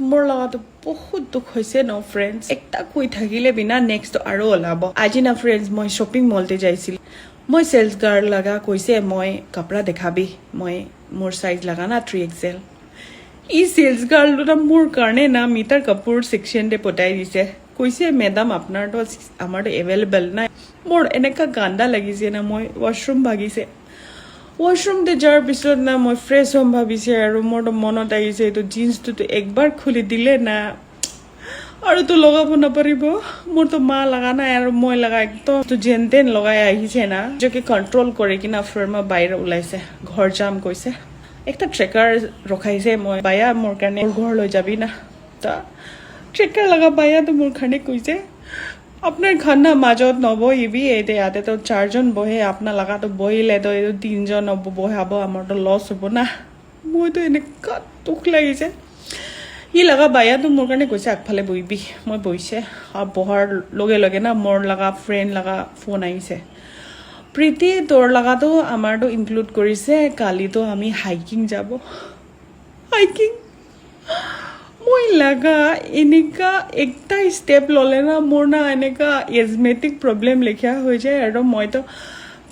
মোৰ লগাতো বহুত দুখ হৈছে ন ফ্ৰেণ্ডছ একটা কৈ থাকিলে বিনা নেক্সট আৰু ওলাব আজি না ফ্ৰেণ্ডছ মই শ্বপিং মলতে যাইছিল মই চেলছ গাৰ্ল লগা কৈছে মই কাপড়া দেখাবি মই মোৰ সাইজ লগা না 3XL ই চেলছ গাৰ্লটা মোৰ কাৰণে না মিটাৰ কাপোৰ সেকশনতে পঠাই দিছে কৈছে মেডাম আপোনাৰটো আমাৰটো এভেইলেবল নাই মোৰ এনেকা গান্দা লাগিছে না মই ওয়াশৰুম ভাগিছে ওয়াশৰুম তে যাৰ পিছত না মই ফ্ৰেছ হ'ম ভাবিছে আৰু মোৰটো মনত আহিছে এইটো জিন্সটো একবাৰ খুলি দিলে না আৰু তো লগাব নপাৰিব মোৰটো মা লগা নাই আৰু মই লগা একদম তো যেনতেন লগাই আহিছে না যে কন্ট্ৰোল কৰি কিনা ফৰ্মা বাহিৰ ওলাইছে ঘৰ যাম কৈছে একটা ট্ৰেকাৰ ৰখাইছে মই বায়া মোৰ কাৰণে ঘৰ লৈ যাবি না তা ট্ৰেকাৰ লগা বায়াটো মোৰ কাৰণে কৈছে আপনার খানা মাজত নবহিবি এইতে ইয়াতে তো 4 জন বহে আপনার লাগাতো বহিলে তো 3 জন বহাব আমার তো লস হব না মই তো এনেকা দুখ লাগিছে ই লগা বায়াতো মোৰ কাৰণে কৈছে আগফালে বহিবি মই বহিছে আৰু বহাৰ লগে লগে না মোৰ লগা ফ্ৰেণ্ড লগা ফোন আহিছে প্ৰীতি তোৰ লগাতো আমাৰতো ইনক্লুড কৰিছে কালিতো আমি হাইকিং যাব হাইকিং মই লাগা এনেকা একটা স্টেপ ললে না মোৰ না এনেকা এজমেটিক প্ৰবলেম লেখা হৈ যায় আৰু মই তো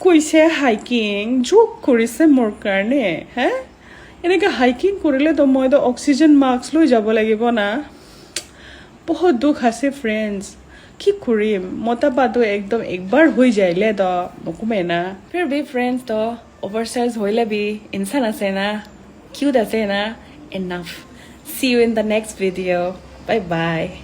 কৈছে হাইকিং জোক কৰিছে মোৰ কাৰণে হে এনেকা হাইকিং কৰিলে তো মই তো অক্সিজেন মাস্ক লৈ যাব লাগিব না বহুত দুখ আছে ফ্ৰেণ্ডছ কি কৰিম মতাপাতো একদম একবাৰ হৈ যাইলে তো নকমে না ফিৰ বি ফ্ৰেণ্ডছ তো ওভাৰসাইজ হইলে বি ইনসান আছে না কিউট আছে না enough See you in the next video. Bye bye.